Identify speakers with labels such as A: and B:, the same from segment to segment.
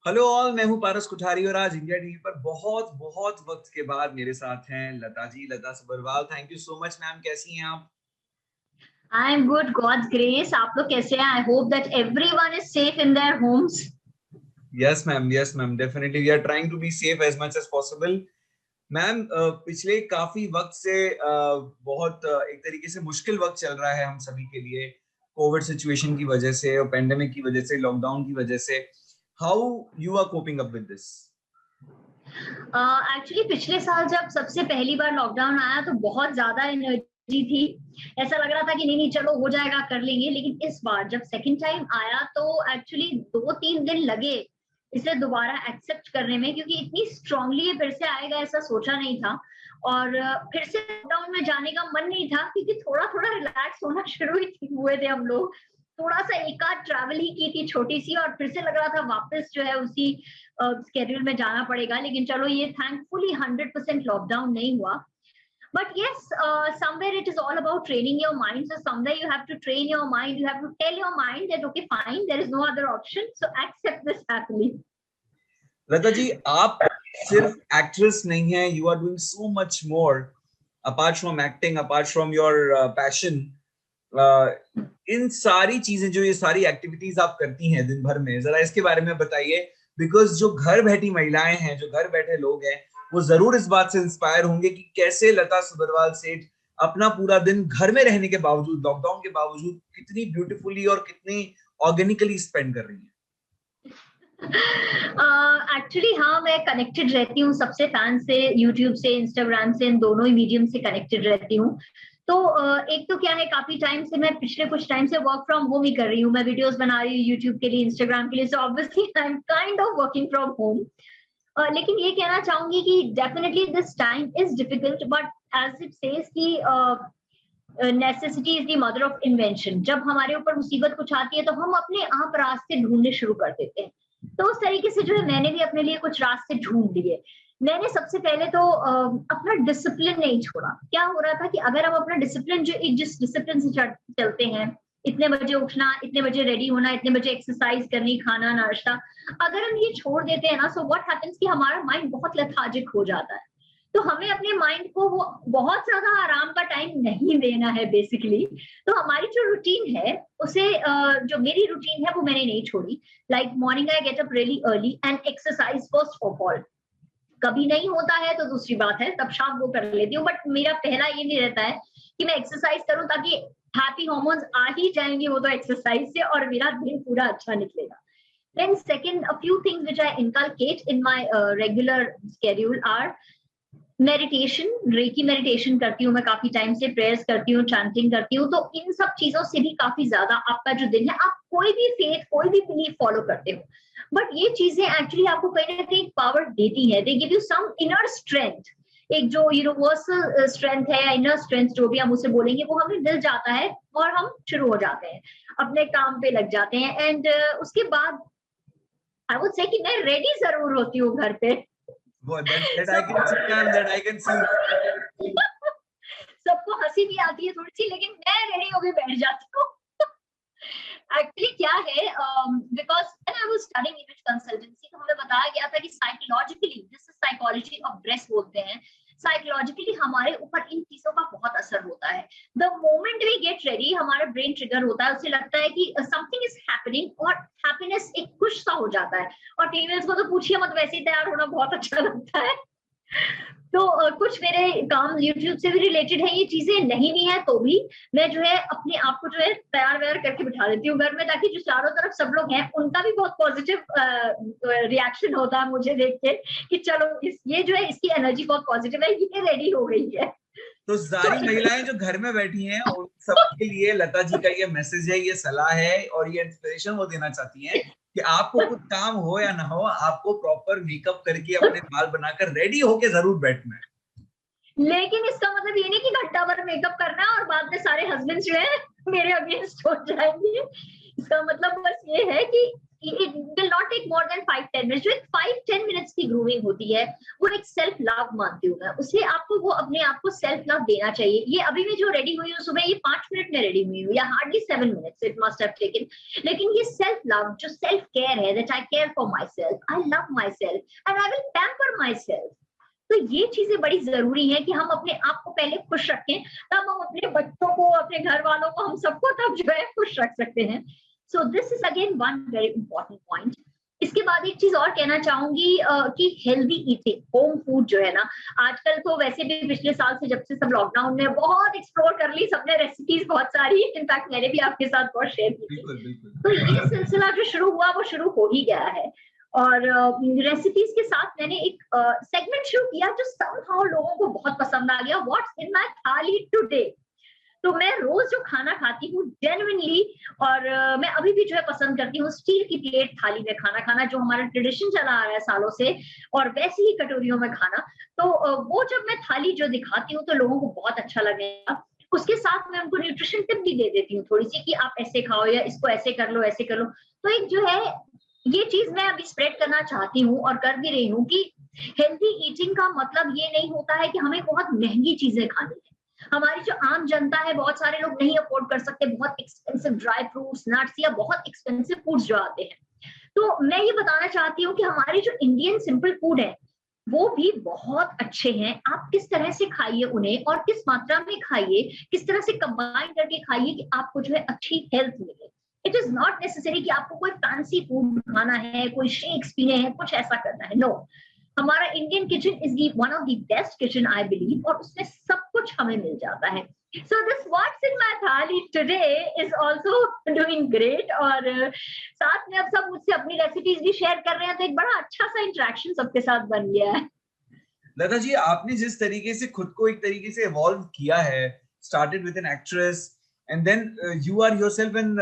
A: Hello all, मैं हूं पारस कुठारी और आज इंडिया टीवी पर बहुत बहुत वक्त के बाद मेरे साथ हैं Lata ji, Lata Sabharwal. Thank you so much ma'am, कैसी हैं आप?
B: I am good, God's grace. आप लोग कैसे हैं? I hope that everyone is safe in their homes.
A: Yes ma'am, definitely we are trying to be safe as much as possible. Ma'am, पिछले काफी वक्त से बहुत एक तरीके से मुश्किल वक्त चल रहा है हम सभी के लिए, कोविड सिचुएशन की वजह से और पेंडेमिक की वजह से, लॉकडाउन की वजह से। How you are coping up with this?
B: Actually पिछले साल जब सबसे पहली बार लॉकडाउन आया तो बहुत ज्यादा एनर्जी थी। ऐसा लग रहा था कि नहीं नहीं चलो हो जाएगा, कर लेंगे। लेकिन इस बार जब सेकंड टाइम आया तो एक्चुअली 2-3 दिन लगे इसे दोबारा एक्सेप्ट करने में, क्योंकि इतनी स्ट्रांगली ये फिर से आएगा ऐसा सोचा नहीं था। और फिर से लॉकडाउन में जाने का मन नहीं था, क्योंकि थोड़ा थोड़ा रिलैक्स होना शुरू ही हुए थे हम लोग। थोड़ा सा एक आध ट्रैवल ही की थी छोटी सी, और फिर से लग रहा था वापस जो है उसी स्केड्यूल में जाना पड़ेगा। लेकिन चलो ये थैंकफुली 100% लॉकडाउन नहीं हुआ। But yes, somewhere it is all about training your mind. So somewhere you have to train your mind. You have to tell your mind that okay, fine, there is no other option. So accept this happily.
A: Lata ji, आप सिर्फ actress नहीं है, you are doing so much more apart from acting, apart from your passion. इन सारी चीजें, जो ये सारी एक्टिविटीज आप करती हैं दिन भर में, जरा इसके बारे में बताइए। बिकॉज जो घर बैठी महिलाएं हैं, जो घर बैठे लोग हैं, वो जरूर इस बात से इंस्पायर होंगे कि कैसे लता सबरवाल सेठ अपना पूरा दिन घर में रहने के बावजूद, लॉकडाउन के बावजूद, कितनी ब्यूटीफुली और कितनी ऑर्गेनिकली स्पेंड कर रही है।
B: एक्चुअली हाँ, मैं कनेक्टेड रहती हूँ सबसे, फैन से, यूट्यूब से, इंस्टाग्राम से, इन दोनों ही मीडियम से कनेक्टेड रहती हूँ। तो एक तो क्या है, काफी टाइम से, मैं पिछले कुछ टाइम से वर्क फ्रॉम होम ही कर रही हूँ। मैं वीडियोस बना रही हूँ यूट्यूब के लिए, इंस्टाग्राम के लिए। So obviously I am kind of working from home. लेकिन ये कहना चाहूंगी कि definitely this time is difficult, but as it says की necessity is the mother of invention. जब हमारे ऊपर मुसीबत कुछ आती है तो हम अपने आप रास्ते ढूंढने शुरू कर देते हैं। तो उस तरीके से जो है मैंने भी अपने लिए कुछ रास्ते ढूंढ लिए। मैंने सबसे पहले तो अपना डिसिप्लिन नहीं छोड़ा। क्या हो रहा था कि अगर हम अपना डिसिप्लिन, जो एक जिस डिसिप्लिन से चलते हैं, इतने बजे उठना, इतने बजे रेडी होना, इतने बजे एक्सरसाइज करनी, खाना नाश्ता, अगर हम ये छोड़ देते हैं ना, सो व्हाट हैपेंस कि हमारा माइंड बहुत लेथार्जिक हो जाता है। तो हमें अपने माइंड को वो बहुत ज्यादा आराम का टाइम नहीं देना है बेसिकली। तो हमारी जो रूटीन है उसे, जो मेरी रूटीन है वो मैंने नहीं छोड़ी। Like morning I get up really early and exercise first of all. कभी नहीं होता है तो दूसरी बात है, तब शाम को कर लेती हूँ। बट मेरा पहला ये नहीं रहता है कि मैं एक्सरसाइज करूं ताकि हैप्पी हॉर्मोन्स आ ही जाएंगे वो तो एक्सरसाइज से, और मेरा दिन पूरा अच्छा निकलेगा। Then second, a few things which I inculcate in my regular schedule are meditation. Reiki meditation करती हूँ मैं काफी टाइम से, प्रेयर्स करती हूँ, चैंटिंग करती हूँ। तो इन सब चीजों से भी काफी ज्यादा आपका जो दिन है, आप कोई भी फेथ, कोई भी बिलीफ फॉलो करते हो, बट ये चीजें एक्चुअली आपको कहीं ना कहीं पावर देती है। They give you some inner strength. एक जो यूनिवर्सल स्ट्रेंथ है या इनर स्ट्रेंथ जो भी हम उसे बोलेंगे, वो हमें मिल जाता है और हम शुरू हो जाते हैं, अपने काम पे लग जाते हैं। एंड उसके बाद आई वुड से कि मैं रेडी जरूर होती हूँ घर पे।
A: That I
B: सब
A: can see, ma'am, that I can see.
B: सबको हंसी भी आती है थोड़ी सी, लेकिन मैं रेडी होके बैठ जाती हूँ। एक्चुअली क्या है, because when I was studying image consultancy, तो हमें बताया गया था कि psychologically, this is psychology of dress बोलते हैं, साइकोलॉजिकली हमारे ऊपर इन चीजों का बहुत असर होता है। The moment we get ready, हमारा ब्रेन ट्रिगर होता है, उसे लगता है कि समथिंग इज हैपनिंग, और हैप्पीनेस एक खुश सा हो जाता है। और फीमेल्स को तो पूछिए मत, वैसे ही तैयार होना बहुत अच्छा लगता है। तो कुछ मेरे काम यूट्यूब से भी रिलेटेड है, ये चीजें नहीं भी है तो भी मैं जो है अपने आप को जो है तैयार वैयार करके बिठा देती हूँ घर में, ताकि जो चारों तरफ सब लोग हैं उनका भी बहुत पॉजिटिव रिएक्शन होता है मुझे देख के कि चलो ये जो है इसकी एनर्जी बहुत पॉजिटिव है, ये रेडी हो गई है।
A: तो
B: तो
A: सारी महिलाएं जो घर में बैठी हैं, उन सबके लिए लता जी का ये मैसेज है, ये सलाह है और ये इंस्पिरेशन वो देना चाहती हैं कि आपको कुछ काम हो या ना हो, आपको प्रॉपर मेकअप करके, अपने बाल बनाकर रेडी होके जरूर बैठना है।
B: लेकिन इसका मतलब ये नहीं कि घंटा भर मेकअप करना है और बाद में सारे हस्बैंड जो है मेरे अगेंस्ट हो जाएंगे। इसका मतलब बस ये है कि it will not take more than 5-10 minutes. जो 5-10 मिनट्स की ग्रूमिंग होती है वो एक सेल्फ लव मानती हूँ मैं उसे। आपको वो अपने आप को सेल्फ लव देना चाहिए। ये अभी मैं जो रेडी हुई हूँ सुबह, ये 5 मिनट में रेडी हुई हूँ, या hardly 7 minutes it must have taken. लेकिन ये सेल्फ लव, जो सेल्फ केयर है, that I care for my self, I love my self and I will pamper my self. तो ये चीजें बड़ी जरूरी है कि हम अपने आप को पहले खुश रखें, तब हम अपने बच्चों को, अपने घर वालों को, हम सबको तब जो है खुश रख सकते हैं। So this is again one very important point. इसके बाद एक चीज और कहना चाहूंगी कि हेल्दी ईटिंग, होम फूड जो है ना, आजकल तो वैसे भी पिछले साल से जब से सब लॉकडाउन में बहुत एक्सप्लोर कर ली सबने रेसिपीज बहुत सारी, इनफैक्ट मैंने भी आपके साथ बहुत शेयर की थी। तो ये सिलसिला जो शुरू हुआ वो शुरू हो ही गया है। और रेसिपीज के साथ मैंने एक सेगमेंट शुरू किया जो समहाउ लोगों को बहुत पसंद आ गया, what's in my thali today. तो मैं रोज जो खाना खाती हूँ जेन्युइनली, और मैं अभी भी जो है पसंद करती हूँ स्टील की प्लेट थाली में खाना खाना, जो हमारा ट्रेडिशन चला आ रहा है सालों से, और वैसी ही कटोरियों में खाना। तो वो जब मैं थाली जो दिखाती हूँ तो लोगों को बहुत अच्छा लगेगा। उसके साथ मैं उनको न्यूट्रिशन टिप भी दे देती हूँ थोड़ी सी, कि आप ऐसे खाओ या इसको ऐसे कर लो, ऐसे कर लो। तो एक जो है ये चीज मैं अभी स्प्रेड करना चाहती हूँ और कर भी रही हूँ, कि हेल्दी ईटिंग का मतलब ये नहीं होता है कि हमें बहुत महंगी चीजें खानी है। हमारी जो आम जनता है, बहुत सारे लोग नहीं अफोर्ड कर सकते बहुत एक्सपेंसिव ड्राई फ्रूट्स, नट्स या बहुत एक्सपेंसिव फूड्स जो आते हैं। तो मैं ये बताना चाहती हूँ कि हमारे जो इंडियन सिंपल फूड है वो भी बहुत अच्छे हैं। आप किस तरह से खाइए उन्हें, और किस मात्रा में खाइए, किस तरह से कंबाइन करके खाइए कि आपको जो है अच्छी हेल्थ मिले। इट इज नॉट नेसेसरी कि आपको कोई फैंसी फूड खाना है, कोई शेक्स पीने हैं, कुछ ऐसा करना है। नो, हमारा Indian kitchen is the one of the best kitchen I believe, और उसमें सब कुछ हमें मिल जाता है। So this what's in my thali today is also doing great. और साथ में अब सब मुझसे अपनी रेसिपीज भी शेयर कर रहे हैं, तो एक बड़ा अच्छा सा इंटरेक्शन सबके साथ बन गया है।
A: लता जी, आपने जिस तरीके से खुद को एक तरीके से इवॉल्व किया है, started with an actress and then you are yourself an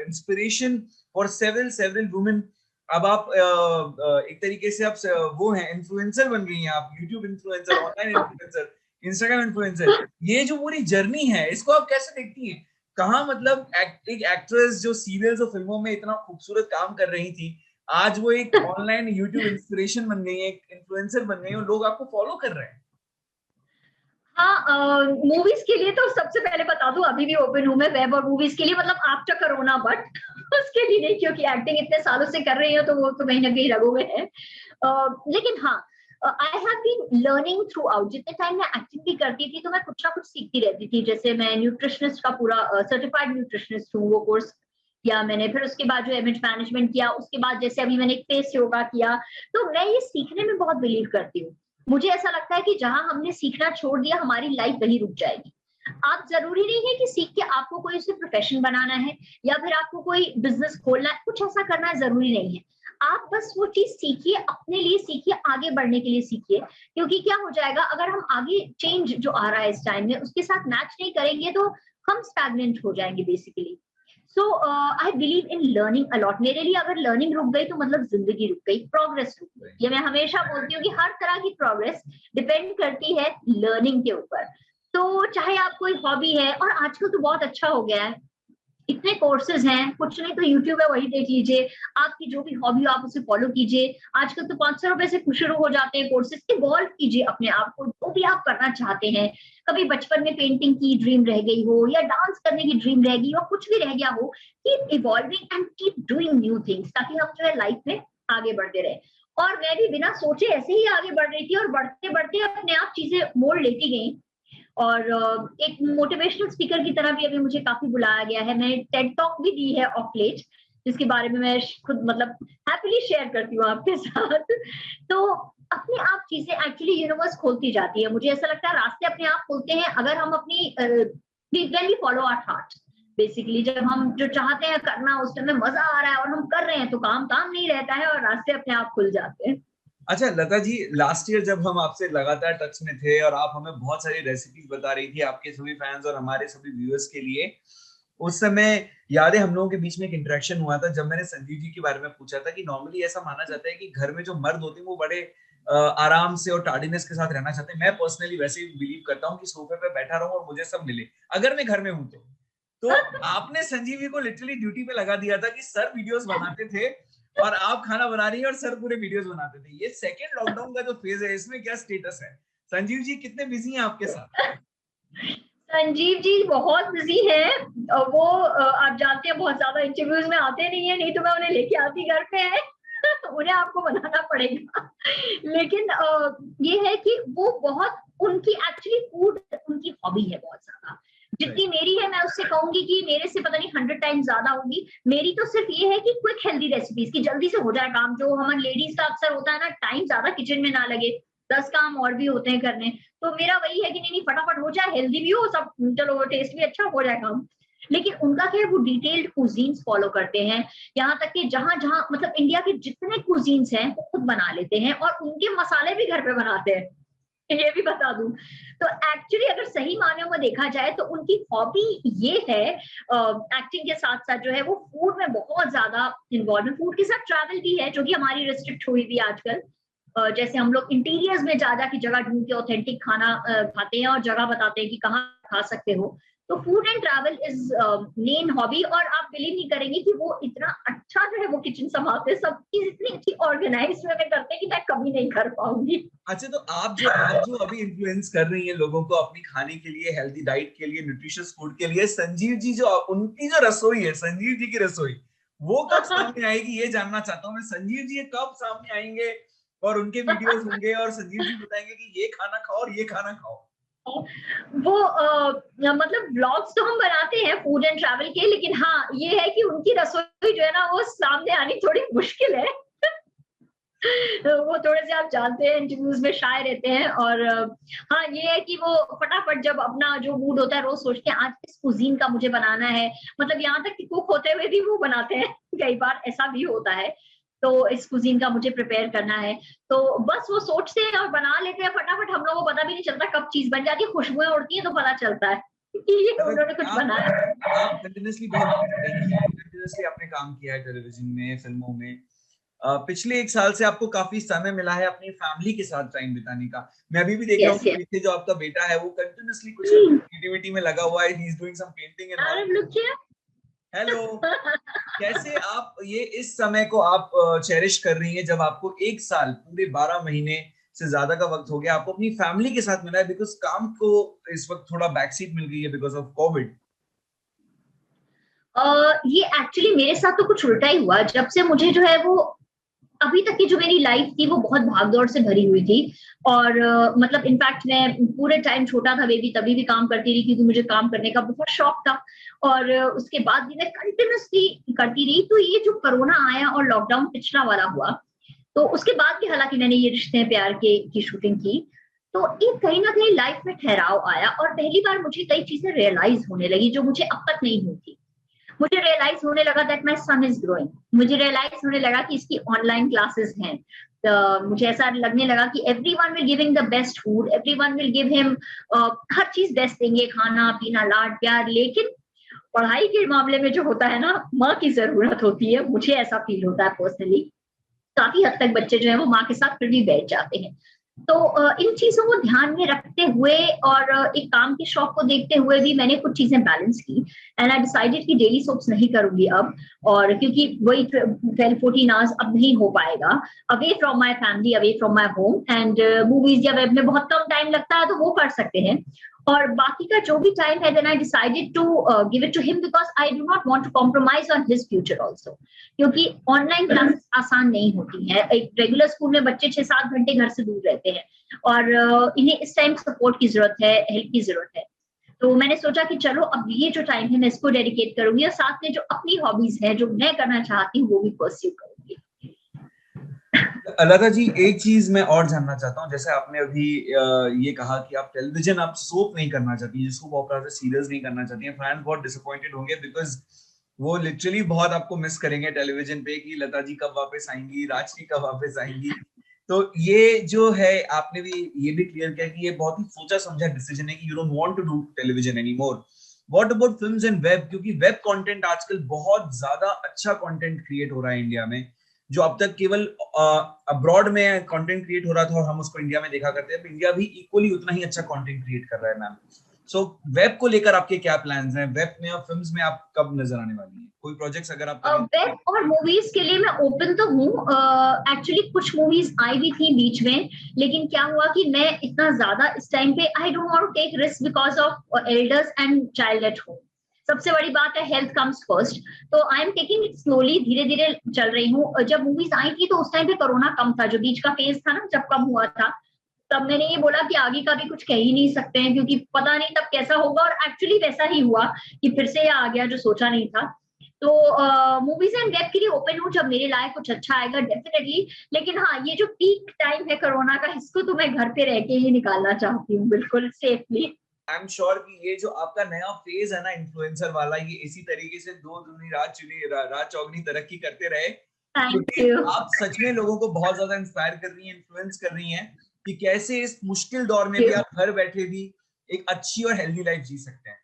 A: inspiration for several women. अब आप एक तरीके से आप वो हैं, इन्फ्लुएंसर बन गई हैं आप, YouTube influencer, online influencer, Instagram influencer. ये जो पूरी जर्नी है इसको आप कैसे देखती हैं? कहाँ मतलब एक एक्ट्रेस जो सीरियल्स और फिल्मों में इतना खूबसूरत काम कर रही थी, आज वो एक ऑनलाइन यूट्यूब इंस्पिरेशन बन गई है, एक इन्फ्लुएंसर बन गई है और लोग आपको फॉलो कर रहे हैं।
B: हाँ, मूवीज के लिए तो सबसे पहले बता दूं, अभी भी ओपन हूं मैं वेब और मूवीज के लिए, मतलब आफ्टर कोरोना, बट उसके लिए नहीं, क्योंकि एक्टिंग इतने सालों से कर रही हूँ तो वो तो कहीं ना कहीं रगों में है। लेकिन हाँ, I have been learning throughout. जितने टाइम मैं एक्टिंग भी करती थी तो मैं कुछ ना कुछ सीखती रहती थी। जैसे मैं न्यूट्रिशनिस्ट का पूरा सर्टिफाइड न्यूट्रिशनिस्ट हूँ, वो कोर्स किया मैंने। फिर उसके बाद जो इमेज मैनेजमेंट किया, उसके बाद जैसे अभी मैंने एक फेस योगा किया। तो मैं ये सीखने में बहुत बिलीव करती हूँ। मुझे ऐसा लगता है कि जहां हमने सीखना छोड़ दिया हमारी लाइफ वही रुक जाएगी। आप जरूरी नहीं है कि सीख के आपको कोई उसे प्रोफेशन बनाना है, या फिर आपको कोई बिजनेस खोलना है, कुछ ऐसा करना है जरूरी नहीं है। आप बस वो चीज सीखिए, अपने लिए सीखिए, आगे बढ़ने के लिए सीखिए। क्योंकि क्या हो जाएगा, अगर हम आगे चेंज जो आ रहा है इस टाइम में उसके साथ मैच नहीं करेंगे तो हम स्टैग्नेंट हो जाएंगे basically. So I believe in learning allot. मेरे लिए अगर लर्निंग रुक गई तो मतलब जिंदगी रुक गई, प्रोग्रेस रुक गई। ये मैं हमेशा बोलती हूँ कि हर तरह की प्रोग्रेस डिपेंड करती है लर्निंग के ऊपर। तो चाहे आप कोई हॉबी है, और आजकल तो बहुत अच्छा हो गया है, इतने कोर्सेज हैं, कुछ नहीं तो यूट्यूब है वही देख लीजिए। आपकी जो भी हॉबी हो आप उसे फॉलो कीजिए। आजकल तो 500 रुपए से शुरू हो जाते हैं कोर्सेज। इवॉल्व कीजिए अपने आप को, जो भी आप करना चाहते हैं। कभी बचपन में पेंटिंग की ड्रीम रह गई हो, या डांस करने की ड्रीम रह गई हो, कुछ भी रह गया हो, keep evolving and keep doing new things, ताकि हम जो है लाइफ में आगे बढ़ते रहे। और मैं भी बिना सोचे ऐसे ही आगे बढ़ रही थी, और बढ़ते बढ़ते अपने आप चीजें मोड़ लेती गई। और एक मोटिवेशनल स्पीकर की तरह भी अभी मुझे काफी बुलाया गया है। मैंने टेड टॉक भी दी है ऑफ लेट, जिसके बारे में मैं खुद मतलब हैप्पीली शेयर करती हूँ आपके साथ। तो अपने आप चीजें एक्चुअली यूनिवर्स खोलती जाती है। मुझे ऐसा लगता है रास्ते अपने आप खुलते हैं अगर हम अपनी when we follow our heart। Basically जब हम जो चाहते हैं करना उसमें मजा आ रहा है और हम कर रहे हैं तो काम काम नहीं रहता है और रास्ते अपने आप खुल जाते हैं।
A: अच्छा लता जी, लास्ट ईयर जब हम आपसे लगातार टच में थे और आप हमें बहुत सारी रेसिपीज बता रही थी आपके सभी फैंस और हमारे सभी व्यूअर्स के लिए, उस समय याद है हम लोगों के बीच में एक इंटरेक्शन हुआ था जब मैंने संजीव जी के बारे में पूछा था कि नॉर्मली ऐसा माना जाता है कि घर में जो मर्द होते हैं वो बड़े आराम से और टार्डीनेस के साथ रहना चाहते हैं। मैं पर्सनली वैसे ही बिलीव करता हूँ कि सोफे पे बैठा रहूं और मुझे सब मिले, अगर मैं घर में हूं तो आपने संजीव जी को लिटरली ड्यूटी पे लगा दिया था कि सर वीडियोस बनाते थे और आप खाना बना रही हैं और सर पूरे वीडियोस बनाते थे। ये सेकंड लॉकडाउन का जो फेज है, इसमें क्या स्टेटस है? संजीव जी कितने बिजी हैं आपके साथ?
B: संजीव जी बहुत बिजी है। वो आप जानते हैं बहुत ज्यादा इंटरव्यूज में आते नहीं है, नहीं तो मैं उन्हें लेके आती घर पे है। उन्हें आपको बनाना पड़ेगा। लेकिन ये है कि वो बहुत, उनकी एक्चुअली फूड उनकी हॉबी है बहुत ज्यादा। जितनी मेरी है मैं उससे कहूंगी कि मेरे से पता नहीं 100 टाइम्स ज्यादा होगी। मेरी तो सिर्फ ये है कि क्विक हेल्दी रेसिपीज की जल्दी से हो जाए काम, जो हमारे लेडीज का अक्सर होता है ना, टाइम ज्यादा किचन में ना लगे, 10 काम और भी होते हैं करने। तो मेरा वही है कि नहीं नहीं फटाफट हो जाए, हेल्दी भी हो सब, चलो टेस्ट भी अच्छा हो जाए काम। लेकिन उनका क्या है, वो डिटेल्ड कुजीन्स फॉलो करते हैं। यहाँ तक कि जहां जहां मतलब इंडिया के जितने कुजीन्स हैं वो खुद बना लेते हैं, और उनके मसाले भी घर पे बनाते हैं, ये भी बता दूं। तो एक्चुअली अगर सही मायने में देखा जाए तो उनकी हॉबी ये है, एक्टिंग के साथ साथ जो है वो फूड में बहुत ज्यादा इन्वॉल्व है। फूड के साथ ट्रैवल भी है, जो कि हमारी रिस्ट्रिक्ट हुई भी आजकल। जैसे हम लोग इंटीरियर्स में जा जा की जगह ढूंढ के ऑथेंटिक खाना खाते हैं और जगह बताते हैं कि कहाँ खा सकते हो। तो food and travel is main hobby. और आप बिलीव नहीं करेंगे कि वो इतना अच्छा जो है वो किचन संभालते हैं, सब चीज इतनी अच्छी ऑर्गेनाइज में करते हैं कि मैं कभी नहीं कर पाऊंगी।
A: अच्छा, तो आप जो अभी इन्फ्लुएंस कर रही हैं लोगों को अपनी खाने के लिए, हेल्दी डाइट के लिए, न्यूट्रिशियस फूड के लिए, संजीव जी जो उनकी जो रसोई है, संजीव जी की रसोई, वो कब सामने आएगी? ये जानना चाहता हूँ मैं। संजीव जी कब सामने आएंगे और उनके वीडियोस होंगे और संजीव जी बताएंगे कि ये खाना खाओ और ये खाना खाओ?
B: वो मतलब ब्लॉग्स तो हम बनाते हैं फूड एंड ट्रैवल के, लेकिन हाँ ये है कि उनकी रसोई जो है ना वो सामने आनी थोड़ी मुश्किल है। वो थोड़े से आप जानते हैं इंटरव्यूज में शाय रहते हैं। और हाँ ये है कि वो फटाफट जब अपना जो मूड होता है रोज सोचते हैं आज इस कुजीन का मुझे बनाना है, मतलब यहाँ तक कि कुक होते हुए भी वो बनाते हैं। कई बार ऐसा भी होता है। तो इस कुजीन का मुझे प्रिपेयर करना है, तो बस वो सोचते हैं और बना लेते हैं फटाफट। हम लोगों को पता भी नहीं चलता कब चीज बन जाती है, खुशबुएं उड़ती हैं तो पता चलता है कि ये उन्होंने कुछ बनाया।
A: आप कंटिन्यूअसली बहुत कंटिन्यूअसली आपने काम किया है टेलीविजन में, फिल्मों में। पिछले एक साल से आपको काफी समय मिला है अपनी फैमिली के साथ टाइम बिताने का। मैं अभी भी देख रहा हूँ
B: यस
A: कि
B: यस।
A: पीछे जो आपका बेटा है वो कंटिन्यूअसली कुछ क्रिएटिविटी में लगा हुआ है। He is doing some painting and all.
B: Look here.
A: Hello. कैसे आप ये इस समय को आप चेरिश कर रही हैं, जब आपको एक साल पूरे 12 महीने से ज्यादा का वक्त हो गया आपको अपनी फैमिली के साथ मिला है, बिकॉज काम को इस वक्त थोड़ा बैकसीट मिल गई है बिकॉज ऑफ कोविड?
B: ये एक्चुअली मेरे साथ तो कुछ उल्टा ही हुआ। जब से मुझे जो है वो अभी तक की जो मेरी लाइफ थी वो बहुत भागदौड़ से भरी हुई थी। और मतलब इनफैक्ट मैं पूरे टाइम, छोटा था बेबी तभी भी काम करती रही क्योंकि मुझे काम करने का बहुत शौक था। और उसके बाद भी मैं कंटिन्यूसली करती रही। तो ये जो कोरोना आया और लॉकडाउन पिछला वाला हुआ, तो उसके बाद भी हालांकि मैंने ये रिश्ते हैं प्यार के की शूटिंग की, तो एक कहीं ना कहीं लाइफ में ठहराव आया और पहली बार मुझे कई चीजें रियलाइज होने लगी जो मुझे अब तक नहीं हुई थी। मुझे रियलाइज होने लगा that my son is growing. मुझे रियलाइज होने लगा कि इसकी ऑनलाइन क्लासेस हैं। मुझे ऐसा लगने लगा कि everyone will giving the best food, everyone will give him her चीज बेस्ट देंगे, खाना पीना लाड प्यार। लेकिन पढ़ाई के मामले में जो होता है ना, माँ की जरूरत होती है, मुझे ऐसा फील होता है पर्सनली। काफी हद तक बच्चे जो है वो माँ के साथ फिर भी बैठ जाते हैं। तो इन चीजों को ध्यान में रखते हुए और एक काम के शौक को देखते हुए भी मैंने कुछ चीजें बैलेंस की। एंड आई डिसाइडेड कि डेली सोप्स नहीं करूंगी अब। और क्योंकि वही 12-14 आवर्स अब नहीं हो पाएगा away from my family, away from my home. And movies या वेब में बहुत कम टाइम लगता है तो वो कर सकते हैं। और बाकी का जो भी टाइम है, then I decided to give it to him because I do not want to compromise on his future also. क्योंकि ऑनलाइन क्लासेस आसान नहीं होती है। एक रेगुलर स्कूल में बच्चे 6-7 घंटे घर से दूर रहते हैं और इन्हें इस टाइम सपोर्ट की जरूरत है, हेल्प की जरूरत है। तो मैंने सोचा कि चलो अब ये जो टाइम है मैं इसको डेडिकेट करूंगी और साथ में जो अपनी हॉबीज है जो मैं करना चाहती हूँ वो भी परस्यू करूंगी।
A: लता जी, एक चीज मैं और जानना चाहता हूँ। जैसे आपने अभी ये कहा कि आप टेलीविजन, आप सोप नहीं करना चाहती, जिसको बहुत ज्यादा सीरियस नहीं करना चाहती हैं। फैंस बहुत डिसअपॉइंटेड होंगे बिकॉज वो लिटरली बहुत आपको मिस करेंगे टेलीविजन पे कि लता जी कब वापस आएंगी, राजश्री कब वापस आएंगी। तो ये जो है, आपने भी ये भी क्लियर किया कि ये बहुत ही सोचा समझा डिसीजन है कि you don't want to do television any more. What about films and web? क्योंकि वेब कंटेंट आजकल बहुत ज्यादा अच्छा कंटेंट क्रिएट हो रहा है इंडिया में, जो अब तक केवल अब्रॉड में कंटेंट क्रिएट हो रहा था और हम उसको इंडिया में देखा करते हैं। इंडिया भी इक्वली उतना ही अच्छा कंटेंट क्रिएट कर रहा है मैम। सो वेब को लेकर आपके क्या प्लान्स हैं? वेब में और फिल्म्स में आप कब नजर आने वाली हैं? कोई प्रोजेक्ट्स अगर आप
B: वेब और मूवीज के लिए मैं ओपन तो हूँ। एक्चुअली कुछ मूवीज आई भी थी बीच में, लेकिन क्या हुआ कि मैं इतना ज्यादा इस टाइम पे I don't want to take risk because of elders and child at home. सबसे बड़ी बात है हेल्थ कम्स फर्स्ट। तो I am taking it slowly, धीरे धीरे चल रही हूँ। जब मूवीज आई थी तो उस टाइम पे कोरोना कम था, जो बीच का फेज था ना, जब कम हुआ था, तब मैंने ये बोला कि आगे का भी कुछ कह ही नहीं सकते हैं, क्योंकि पता नहीं तब कैसा होगा। और एक्चुअली वैसा ही हुआ कि फिर से आ गया जो सोचा नहीं था। तो मूवीज एंड वेब के लिए ओपन हूँ, जब मेरे लायक कुछ अच्छा आएगा डेफिनेटली। लेकिन हाँ, ये जो पीक टाइम है कोरोना का, इसको तो मैं घर पे रह के ही निकालना चाहती हूँ, बिल्कुल सेफली।
A: आई एम श्योर कि ये जो आपका नया फेज है ना इन्फ्लुएंसर वाला, ये इसी तरीके से दो दूनी रात चौगनी तरक्की करते रहे, क्योंकि आप सच में लोगों को बहुत ज्यादा इंस्पायर कर रही हैं, इन्फ्लुएंस कर रही हैं कि कैसे इस मुश्किल दौर में भी आप घर बैठे भी एक अच्छी और हेल्दी लाइफ जी सकते हैं।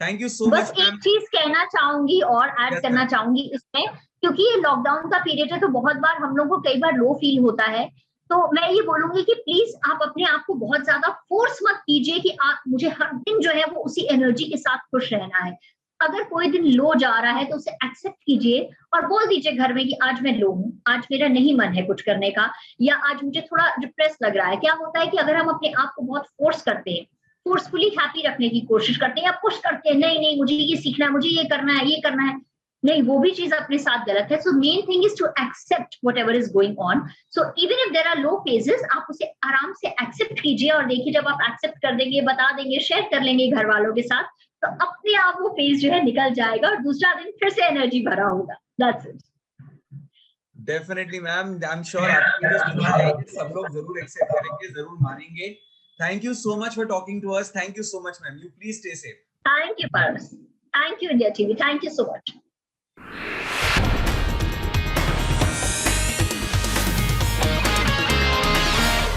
A: Thank you so much.
B: बस एक चीज कहना चाहूंगी और ऐड करना चाहूंगी इसमें, क्योंकि ये लॉकडाउन का पीरियड है तो बहुत बार हम लोग को कई बार लो फील होता है। तो मैं ये बोलूंगी कि प्लीज आप अपने आप को बहुत ज्यादा फोर्स मत कीजिए कि आप मुझे हर दिन जो है वो उसी एनर्जी के साथ खुश रहना है। अगर कोई दिन लो जा रहा है तो उसे एक्सेप्ट कीजिए और बोल दीजिए घर में कि आज मैं लो हूँ, आज मेरा नहीं मन है कुछ करने का, या आज मुझे थोड़ा डिप्रेस लग रहा है। क्या होता है कि अगर हम अपने आप को बहुत फोर्स करते हैं, फोर्सफुली हैप्पी रखने की कोशिश करते हैं या पुश करते हैं, नहीं नहीं मुझे ये सीखना है, मुझे ये करना है, ये करना है, नहीं, वो भी चीज अपने साथ गलत है। So main thing is to accept whatever is going on. So even if there are low phases, आप उसे आराम से एक्सेप्ट कीजिए। और देखिए, जब आप एक्सेप्ट कर देंगे, बता देंगे, शेयर कर लेंगे घर वालों के साथ, तो अपने आप वो फेज जो है निकल जाएगा और दूसरा दिन फिर से एनर्जी भरा होगा। That's it.
A: Definitely ma'am, I am sure आपकी जो सलाह है सब लोग जरूर एक्सेप्ट करेंगे, जरूर मानेंगे। Thank you so much for talking to us. Thank you so much ma'am. You please stay safe.
B: Thank you Paras. Thank you India TV. Thank you so much.